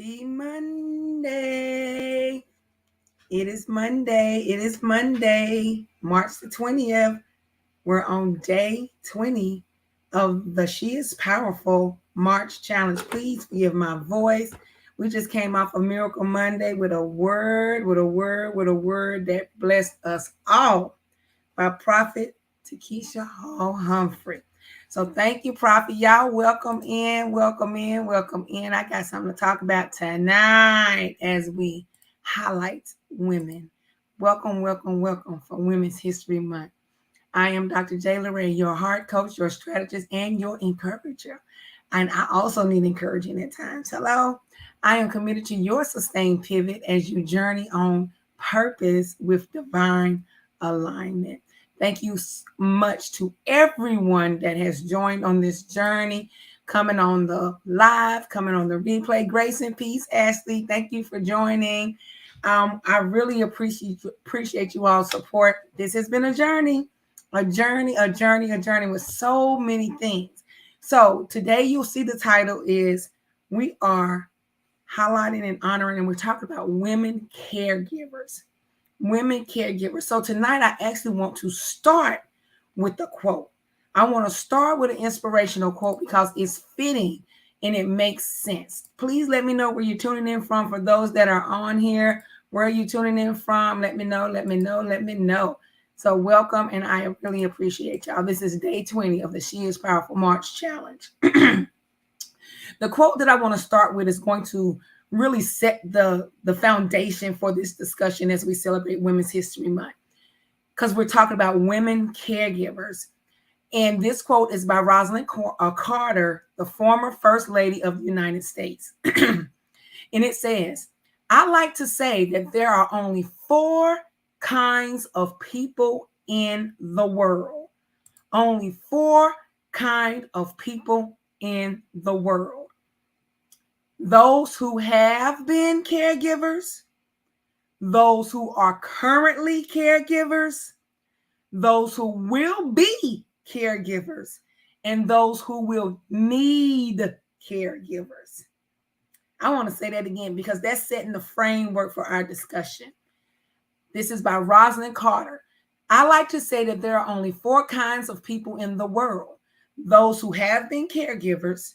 Happy Monday. It is Monday. It is Monday, March the 20th. We're on day 20 of the She is Powerful March Challenge. Please forgive my voice. We just came off a Miracle Monday with a word that blessed us all by Prophet Takesha Hall Humphrey. So thank you, Prophet. Y'all welcome in. I got something to talk about tonight as we highlight women. Welcome for Women's History Month. I am Dr. Jayla Ray, your heart coach, your strategist, and your encourager. And I also need encouraging at times. Hello. I am committed to your sustained pivot as you journey on purpose with divine alignment. Thank you much to everyone that has joined on this journey, coming on the live, coming on the replay. Grace and peace, Ashley. Thank you for joining. I really appreciate you all's support. This has been a journey with so many things. So today you'll see the title is we are highlighting and honoring, and we're talking about women caregivers. So tonight I actually want to start with the quote. I want to start with an inspirational quote because it's fitting and it makes sense. Please let me know where you're tuning in from. For those that are on here, where are you tuning in from? Let me know. So welcome, and I really appreciate y'all. This is day 20 of the She is Powerful March Challenge. The quote that I want to start with is going to really set the foundation for this discussion as we celebrate Women's History Month, because we're talking about women caregivers. And this quote is by Rosalind Carter, the former First Lady of the United States. And it says, I like to say that there are only 4 kinds of people in the world. Only 4 kinds of people in the world. Those who have been caregivers, those who are currently caregivers, those who will be caregivers, and those who will need caregivers. I want to say that again because that's setting the framework for our discussion. This is by Rosalind Carter. I like to say that there are only 4 kinds of people in the world. Those who have been caregivers,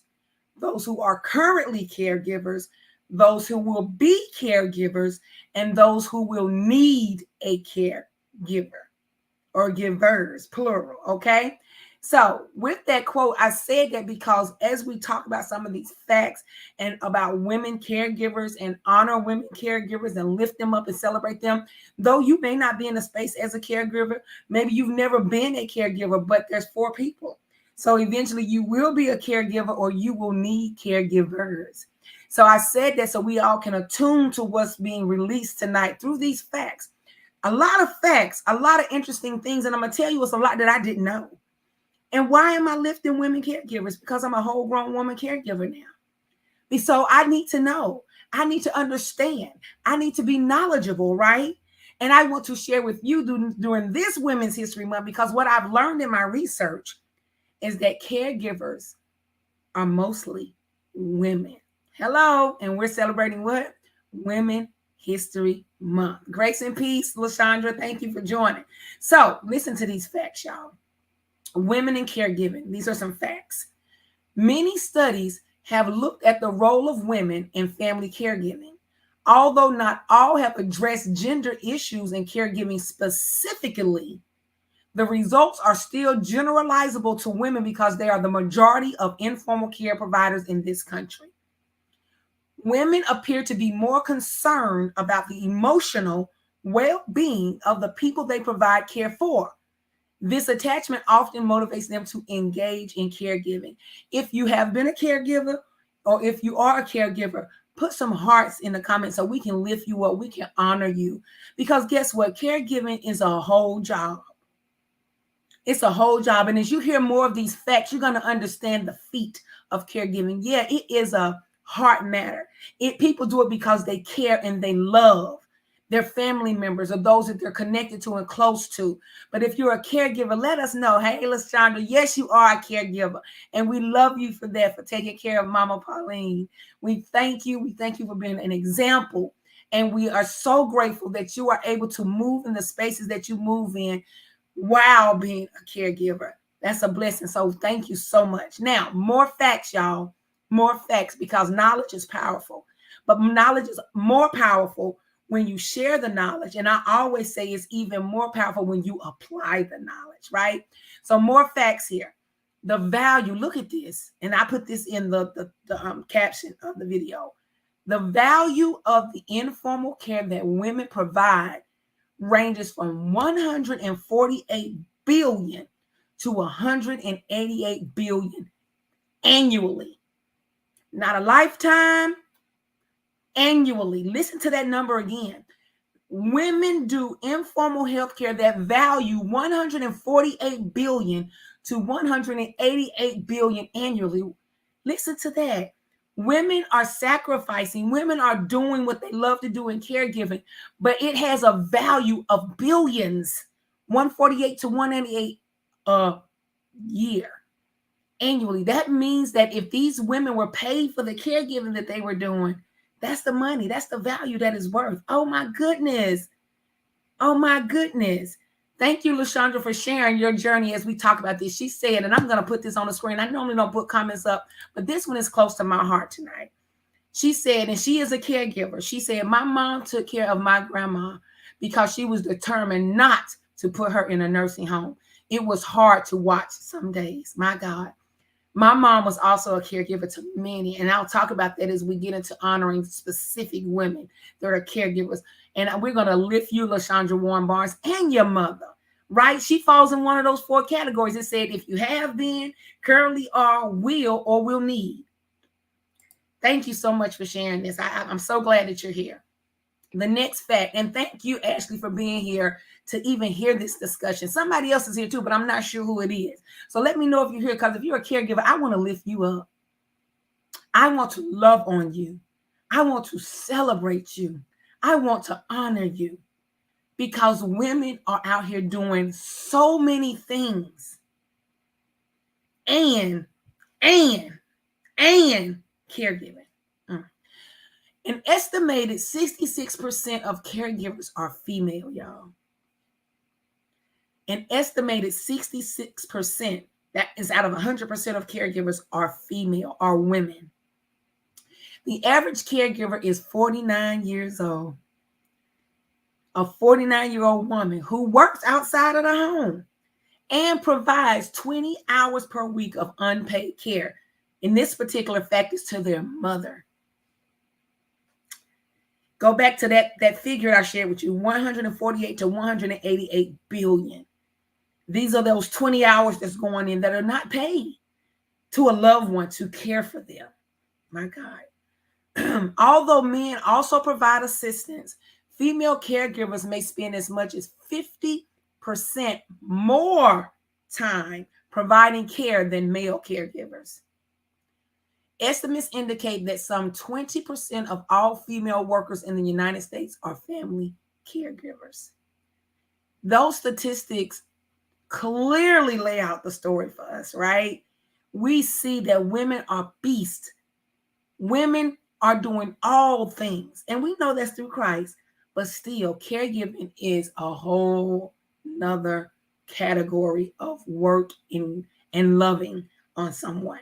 those who are currently caregivers, those who will be caregivers, and those who will need a caregiver or givers, plural, okay? So with that quote, I said that because as we talk about some of these facts and about women caregivers and honor women caregivers and lift them up and celebrate them, though you may not be in a space as a caregiver, maybe you've never been a caregiver, but there's 4 people. So eventually you will be a caregiver or you will need caregivers. So I said that so we all can attune to what's being released tonight through these facts. A lot of facts, a lot of interesting things. And I'm going to tell you it's a lot that I didn't know. And why am I lifting women caregivers? Because I'm a whole grown woman caregiver now. And so I need to know. I need to understand. I need to be knowledgeable, right? And I want to share with you during this Women's History Month because what I've learned in my research is that caregivers are mostly women. Hello. And we're celebrating what? Women History Month. Grace and peace, LaShondra. Thank you for joining. So listen to these facts, y'all. Women in caregiving. These are some facts. Many studies have looked at the role of women in family caregiving. Although not all have addressed gender issues in caregiving specifically, the results are still generalizable to women because they are the majority of informal care providers in this country. Women appear to be more concerned about the emotional well-being of the people they provide care for. This attachment often motivates them to engage in caregiving. If you have been a caregiver or if you are a caregiver, put some hearts in the comments so we can lift you up, we can honor you. Because guess what? Caregiving is a whole job. It's a whole job. And as you hear more of these facts, you're going to understand the feat of caregiving. Yeah, it is a heart matter. People do it because they care and they love. their family members or those that they're connected to and close to. But if you're a caregiver, let us know. Hey, LaShondra, yes, you are a caregiver. And we love you for that, for taking care of Mama Pauline. We thank you. We thank you for being an example. And we are so grateful that you are able to move in the spaces that you move in while being a caregiver. That's a blessing. So thank you so much. Now, more facts, y'all. More facts, because knowledge is powerful. But knowledge is more powerful when you share the knowledge. And I always say it's even more powerful when you apply the knowledge, right? So more facts here. The value, look at this. And I put this in the caption of the video. The value of the informal care that women provide ranges from 148 billion to 188 billion annually. Not a lifetime, annually. Listen to that number again. Women do informal healthcare that value 148 billion to 188 billion annually. Listen to that. Women are sacrificing. Women are doing what they love to do in caregiving, but it has a value of billions, 148 to 188 a year annually. That means that if these women were paid for the caregiving that they were doing, that's the money. That's the value that is worth. Oh my goodness. Oh my goodness. Thank you, LaShondra, for sharing your journey as we talk about this. She said, and I'm going to put this on the screen. I normally don't put comments up, but this one is close to my heart tonight. She said, and she is a caregiver. She said, my mom took care of my grandma because she was determined not to put her in a nursing home. It was hard to watch some days. My God. My mom was also a caregiver to many, and I'll talk about that as we get into honoring specific women that are caregivers. And we're going to lift you, LaShondra Warren Barnes, and your mother, right? She falls in one of those 4 categories. It said, if you have been, currently are, will, or will need. Thank you so much for sharing this. I'm so glad that you're here. The next fact, and thank you, Ashley, for being here to even hear this discussion. Somebody else is here too, but I'm not sure who it is. So let me know if you're here, because if you're a caregiver, I want to lift you up. I want to love on you. I want to celebrate you. I want to honor you, because women are out here doing so many things and caregiving. An estimated 66% of caregivers are female, y'all. An estimated 66%, that is out of 100% of caregivers, are female, are women. The average caregiver is 49 years old. A 49-year-old woman who works outside of the home and provides 20 hours per week of unpaid care. In this particular fact, is to their mother. Go back to that figure I shared with you, 148 to 188 billion. These are those 20 hours that's going in that are not paid to a loved one to care for them. My God. Although men also provide assistance, female caregivers may spend as much as 50% more time providing care than male caregivers. Estimates indicate that some 20% of all female workers in the United States are family caregivers. Those statistics clearly lay out the story for us, right? We see that women are beasts. Women are doing all things, and we know that's through Christ, but still caregiving is a whole nother category of work and loving on someone.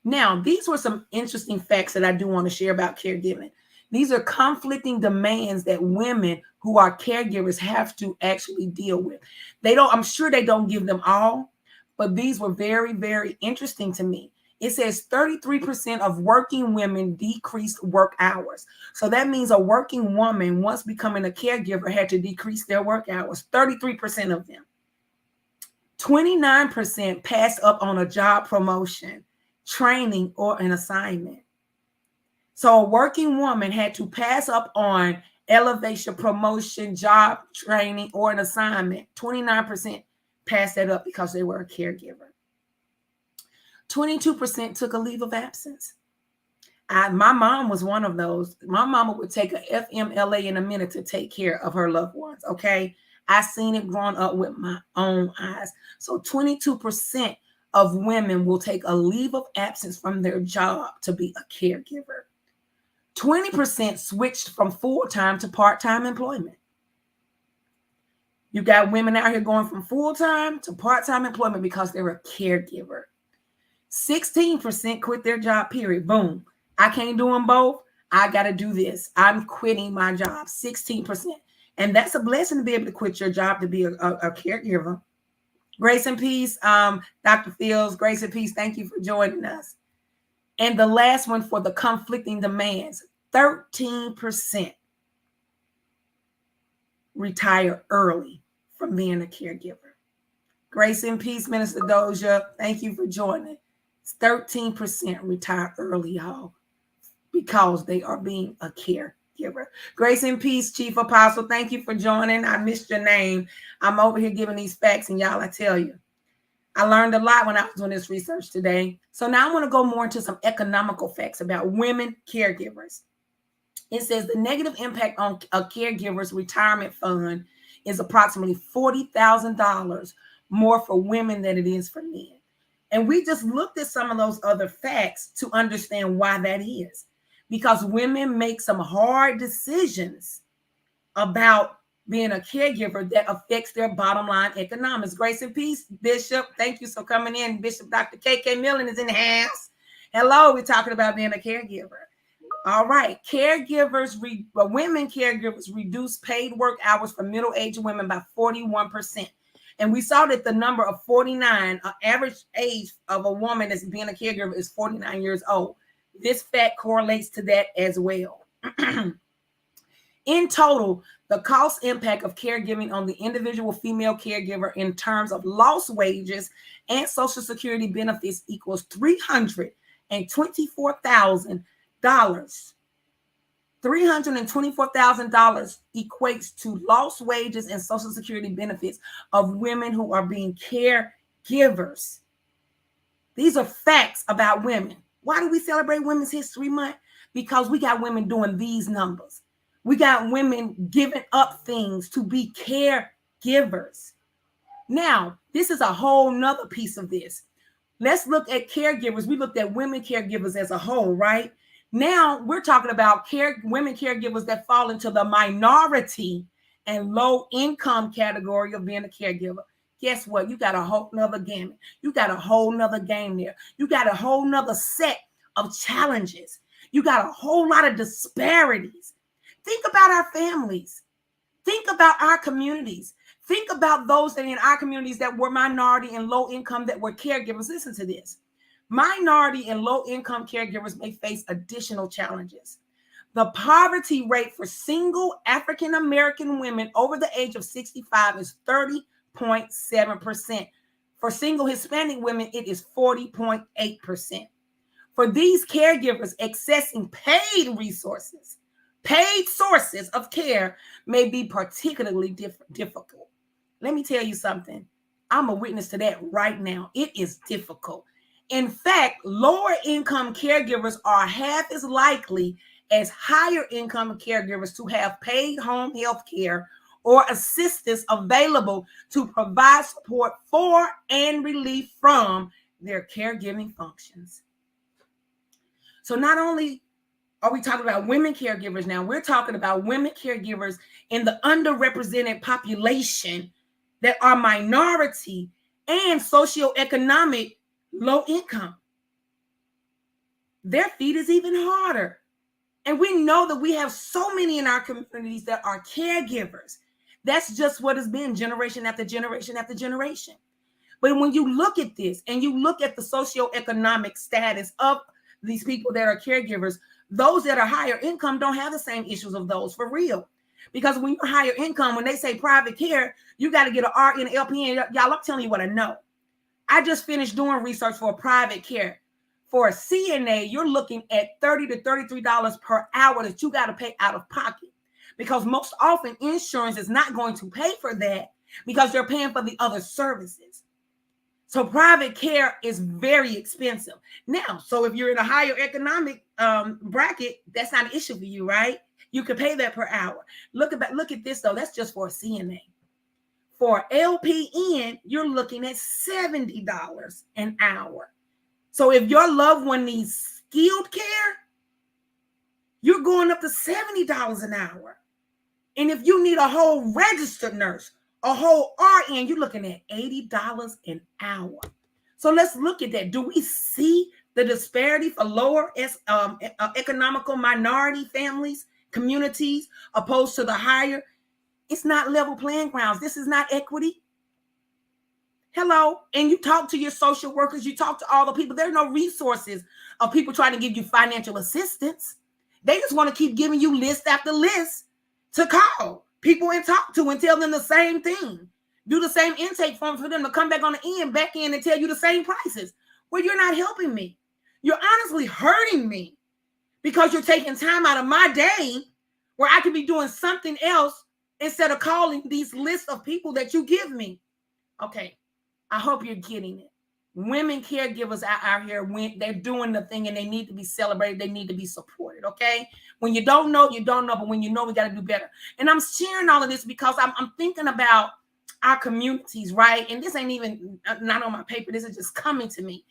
Now, these were some interesting facts that I do want to share about caregiving. These are conflicting demands that women who are caregivers have to actually deal with. I'm sure they don't give them all, but these were very, very interesting to me. It says 33% of working women decreased work hours. So that means a working woman, once becoming a caregiver, had to decrease their work hours, 33% of them. 29% passed up on a job promotion, training, or an assignment. So a working woman had to pass up on elevation, promotion, job training, or an assignment. 29% passed that up because they were a caregiver. 22% took a leave of absence. My mom was one of those. My mama would take a FMLA in a minute to take care of her loved ones. Okay. I seen it growing up with my own eyes. So 22% of women will take a leave of absence from their job to be a caregiver. 20% switched from full-time to part-time employment. You got women out here going from full-time to part-time employment because they're a caregiver. 16% quit their job, period. Boom. I can't do them both. I got to do this. I'm quitting my job. 16%. And that's a blessing to be able to quit your job to be a caregiver. Grace and peace, Dr. Fields. Grace and peace. Thank you for joining us. And the last one for the conflicting demands, 13% retire early from being a caregiver. Grace and peace, Minister Doja. Thank you for joining. 13% retire early, y'all, because they are being a caregiver. Grace and peace, Chief Apostle. Thank you for joining. I missed your name. I'm over here giving these facts, and y'all, I tell you, I learned a lot when I was doing this research today. So now I want to go more into some economical facts about women caregivers. It says the negative impact on a caregiver's retirement fund is approximately $40,000 more for women than it is for men. And we just looked at some of those other facts to understand why that is. Because women make some hard decisions about being a caregiver that affects their bottom line economics. Grace and peace, Bishop. Thank you for coming in. Bishop Dr. KK Millen is in the house. Hello, we're talking about being a caregiver. All right. Women caregivers reduce paid work hours for middle-aged women by 41%. And we saw that the number of 49, average age of a woman that's being a caregiver is 49 years old. This fact correlates to that as well. In total, the cost impact of caregiving on the individual female caregiver in terms of lost wages and Social Security benefits equals $324,000. $324,000 equates to lost wages and Social Security benefits of women who are being caregivers. These are facts about women. Why do we celebrate Women's History Month? Because we got women doing these numbers. We got women giving up things to be caregivers. Now, this is a whole nother piece of this. Let's look at caregivers. We looked at women caregivers as a whole, right? Now we're talking about women caregivers that fall into the minority and low income category of being a caregiver. Guess what? You got a whole nother gamut. You got a whole nother game there. You got a whole nother set of challenges. You got a whole lot of disparities. Think about our families. Think about our communities. Think about those that in our communities that were minority and low income that were caregivers. Listen to this. Minority and low-income caregivers may face additional challenges. The poverty rate for single African-American women over the age of 65 is 30.7%. For single Hispanic women, it is 40.8%. For these caregivers, accessing paid sources of care may be particularly difficult. Let me tell you something. I'm a witness to that right now. It is difficult. In fact, lower income caregivers are half as likely as higher income caregivers to have paid home health care or assistance available to provide support for and relief from their caregiving functions. So not only are we talking about women caregivers now, we're talking about women caregivers in the underrepresented population that are minority and socioeconomic low income. Their feat is even harder. And we know that we have so many in our communities that are caregivers. That's just what has been generation after generation after generation. But when you look at this and you look at the socioeconomic status of these people that are caregivers, those that are higher income don't have the same issues of those, for real. Because when you're higher income, when they say private care, you got to get an RN, LPN. Y'all, I'm telling you what I know. I just finished doing research for private care. For a CNA, you're looking at $30 to $33 per hour that you got to pay out of pocket. Because most often insurance is not going to pay for that because they're paying for the other services. So private care is very expensive. Now, so if you're in a higher economic bracket, that's not an issue for you, right? You can pay that per hour. Look at this though. That's just for a CNA. For LPN, you're looking at $70 an hour. So if your loved one needs skilled care, you're going up to $70 an hour. And if you need a whole registered nurse, a whole RN, you're looking at $80 an hour. So let's look at that. Do we see the disparity for lower economical minority families, communities, opposed to the higher? It's not level playing grounds. This is not equity. Hello. And you talk to your social workers, you talk to all the people. There are no resources of people trying to give you financial assistance. They just want to keep giving you list after list to call people and talk to and tell them the same thing. Do the same intake form for them to come back on the back end and tell you the same prices. Well, you're not helping me. You're honestly hurting me because you're taking time out of my day where I could be doing something else instead of calling these lists of people that you give me. Okay, I hope you're getting it. Women caregivers out here, when they're doing the thing and they need to be celebrated, they need to be supported, okay? When you don't know, you don't know, but when you know, we got to do better. And I'm sharing all of this because I'm thinking about our communities, right? And this ain't even not on my paper. This is just coming to me.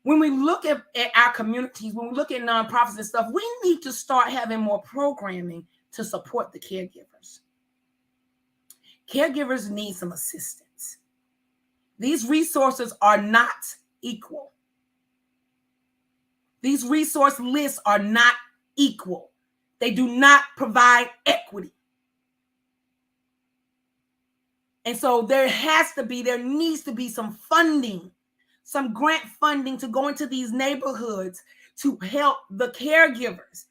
When we look at our communities, when we look at nonprofits and stuff, we need to start having more programming to support the caregivers. Caregivers need some assistance. These resources are not equal. These resource lists are not equal. They do not provide equity. And so there needs to be some funding, some grant funding to go into these neighborhoods to help the caregivers.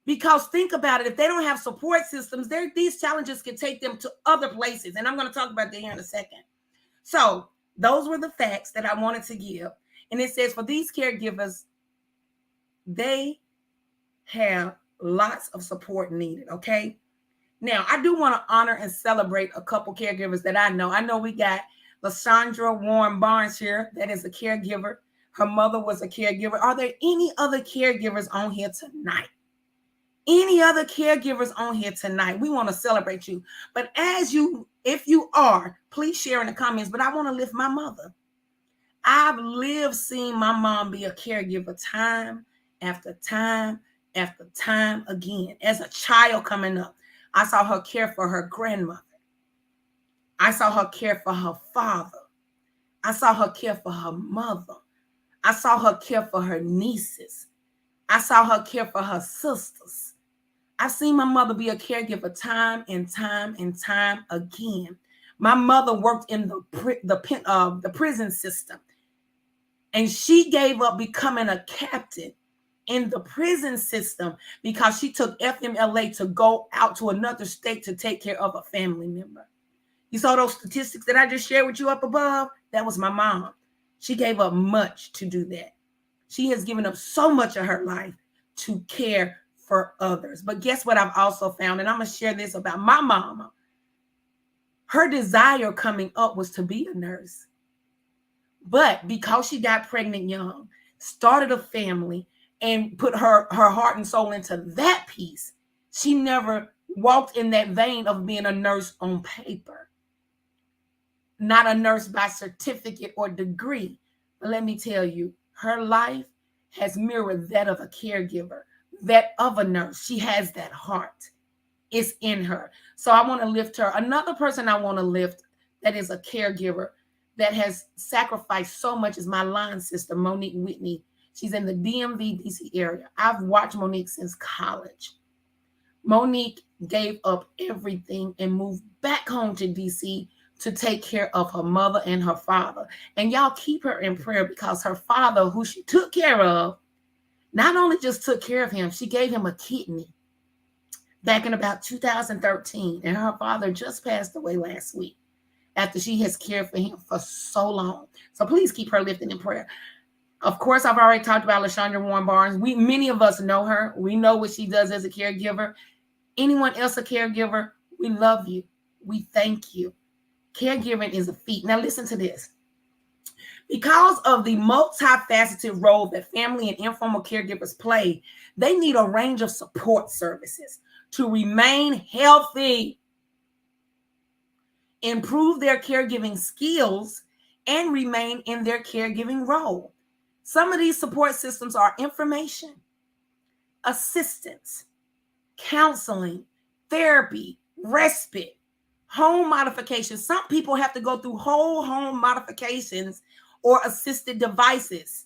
Because think about it, if they don't have support systems, these challenges can take them to other places. And I'm going to talk about that here in a second. So those were the facts that I wanted to give. And it says for these caregivers, they have lots of support needed, okay? Now, I do want to honor and celebrate a couple caregivers that I know. I know we got LaShondra Warren Barnes here. That is a caregiver. Her mother was a caregiver. Are there any other caregivers on here tonight? Any other caregivers on here tonight? We want to celebrate you. But if you are, please share in the comments. But I want to lift my mother. I've lived seeing my mom be a caregiver time after time after time again. As a child coming up, I saw her care for her grandmother. I saw her care for her father. I saw her care for her mother. I saw her care for her nieces. I saw her care for her sisters. I've seen my mother be a caregiver time and time and time again. My mother worked in the prison system, and she gave up becoming a captain in the prison system because she took FMLA to go out to another state to take care of a family member. You saw those statistics that I just shared with you up above? That was my mom. She gave up much to do that. She has given up so much of her life to care for others. But guess what I've also found? And I'm going to share this about my mama. Her desire coming up was to be a nurse. But because she got pregnant young, started a family, and put her heart and soul into that piece, she never walked in that vein of being a nurse on paper. Not a nurse by certificate or degree. But let me tell you, her life has mirrored that of a caregiver, that of a nurse. She has that heart. It's in her. So I want to lift her. Another person I want to lift that is a caregiver that has sacrificed so much is my line sister, Monique Whitney. She's in the DMV, DC area. I've watched Monique since college. Monique gave up everything and moved back home to DC to take care of her mother and her father. And y'all keep her in prayer because her father, who she took care of, not only just took care of him, she gave him a kidney back in about 2013. And her father just passed away last week after she has cared for him for so long. So please keep her lifted in prayer. Of course, I've already talked about LaShondra Warren Barnes. Many of us know her. We know what she does as a caregiver. Anyone else a caregiver, we love you. We thank you. Caregiving is a feat. Now listen to this. Because of the multifaceted role that family and informal caregivers play, they need a range of support services to remain healthy, improve their caregiving skills, and remain in their caregiving role. Some of these support systems are information, assistance, counseling, therapy, respite, home modifications. Some people have to go through whole home modifications or assisted devices,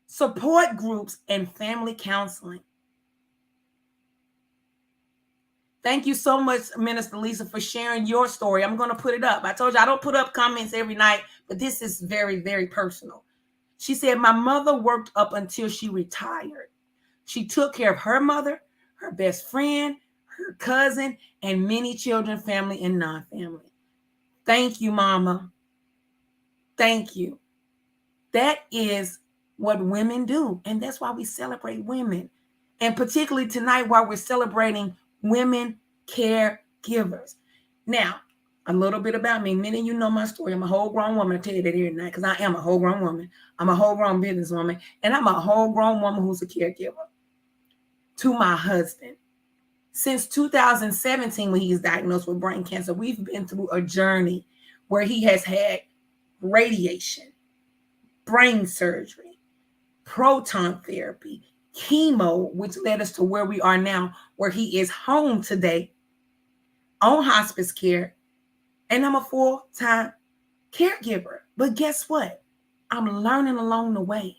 support groups, and family counseling. Thank you so much, Minister Lisa, for sharing your story. I'm going to put it up. I told you I don't put up comments every night, but this is very, very personal. She said, my mother worked up until she retired. She took care of her mother, her best friend, her cousin, and many children, family, and non-family. Thank you, Mama. Thank you. That is what women do. And that's why we celebrate women. And particularly tonight, while we're celebrating women caregivers. Now, a little bit about me. Many of you know my story. I'm a whole grown woman. I tell you that here tonight because I am a whole grown woman. I'm a whole grown businesswoman. And I'm a whole grown woman who's a caregiver to my husband. Since 2017, when he was diagnosed with brain cancer, we've been through a journey where he has had radiation, brain surgery, proton therapy, chemo, which led us to where we are now, where he is home today on hospice care, and I'm a full-time caregiver. But guess what? I'm learning along the way.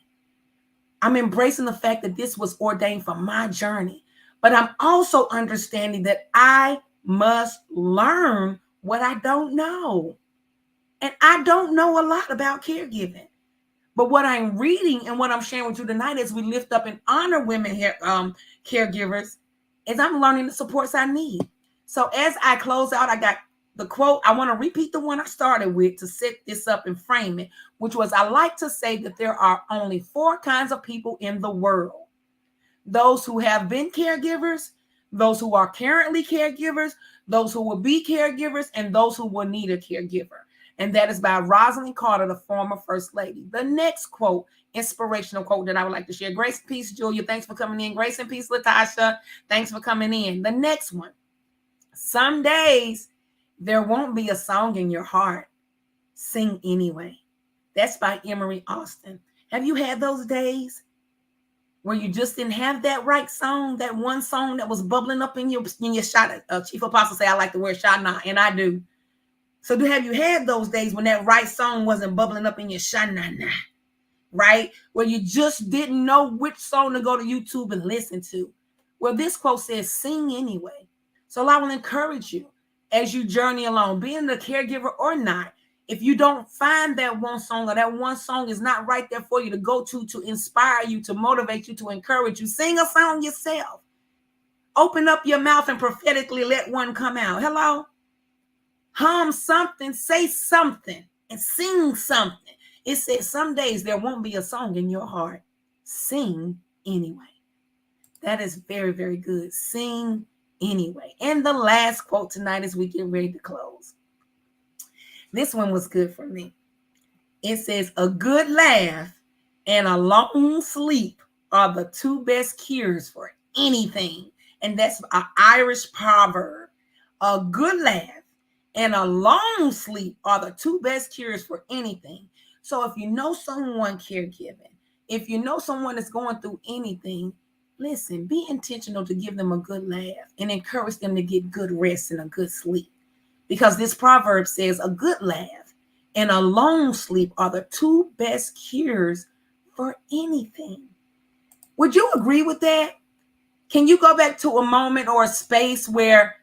I'm embracing the fact that this was ordained for my journey, but I'm also understanding that I must learn what I don't know. And I don't know a lot about caregiving. But what I'm reading and what I'm sharing with you tonight as we lift up and honor women here, caregivers, is I'm learning the supports I need. So as I close out, I got the quote. I want to repeat the one I started with to set this up and frame it, which was, I like to say that there are only 4 kinds of people in the world: those who have been caregivers, those who are currently caregivers, those who will be caregivers, and those who will need a caregiver. And that is by Rosalind Carter, the former First Lady. The next quote, inspirational quote that I would like to share. Grace and peace, Julia. Thanks for coming in. Grace and peace, Latasha. Thanks for coming in. The next one. Some days there won't be a song in your heart. Sing anyway. That's by Emery Austin. Have you had those days where you just didn't have that right song, that one song that was bubbling up in your shot? Chief Apostle say I like the word shana, and I do. So have you had those days when that right song wasn't bubbling up in your shanana, right? Where you just didn't know which song to go to YouTube and listen to? Well, this quote says, sing anyway. So I will encourage you as you journey along, being a caregiver or not. If you don't find that one song, or that one song is not right there for you to go to inspire you, to motivate you, to encourage you, sing a song yourself. Open up your mouth and prophetically let one come out. Hello? Hum something, say something, and sing something. It says some days there won't be a song in your heart. Sing anyway. That is very, very good. Sing anyway. And the last quote tonight as we get ready to close. This one was good for me. It says, a good laugh and a long sleep are the 2 best cures for anything. And that's an Irish proverb. A good laugh and a long sleep are the 2 best cures for anything. So if you know someone caregiving, if you know someone that's going through anything, listen, be intentional to give them a good laugh and encourage them to get good rest and a good sleep. Because this proverb says a good laugh and a long sleep are the 2 best cures for anything. Would you agree with that? Can you go back to a moment or a space where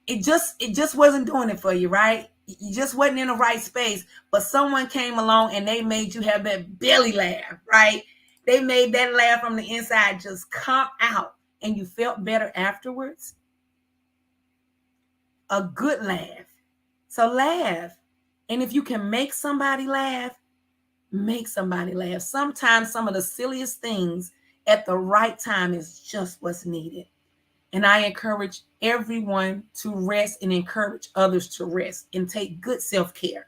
it just wasn't doing it for you, right? You just wasn't in the right space, but someone came along and they made you have that belly laugh, right? They made that laugh from the inside just come out and you felt better afterwards. A good laugh. So laugh. And if you can make somebody laugh, make somebody laugh. Sometimes some of the silliest things at the right time is just what's needed. And I encourage everyone to rest and encourage others to rest and take good self-care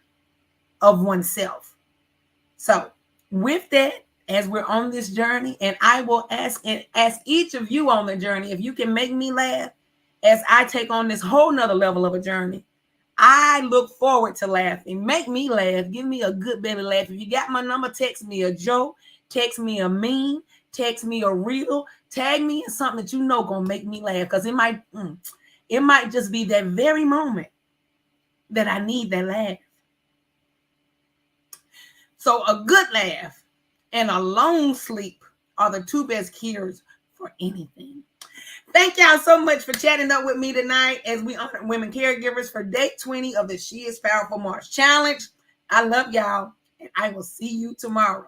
of oneself. So with that, as we're on this journey, and I will ask each of you on the journey, if you can make me laugh as I take on this whole nother level of a journey. I look forward to laughing. Make me laugh. Give me a good belly laugh. If you got my number, text me a joke, text me a meme, text me a riddle, tag me in something that you know gonna make me laugh. Because it might just be that very moment that I need that laugh. So a good laugh and a long sleep are the two best cures for anything. Thank y'all so much for chatting up with me tonight as we honor women caregivers for day 20 of the She is Powerful March Challenge. I love y'all, and I will see you tomorrow.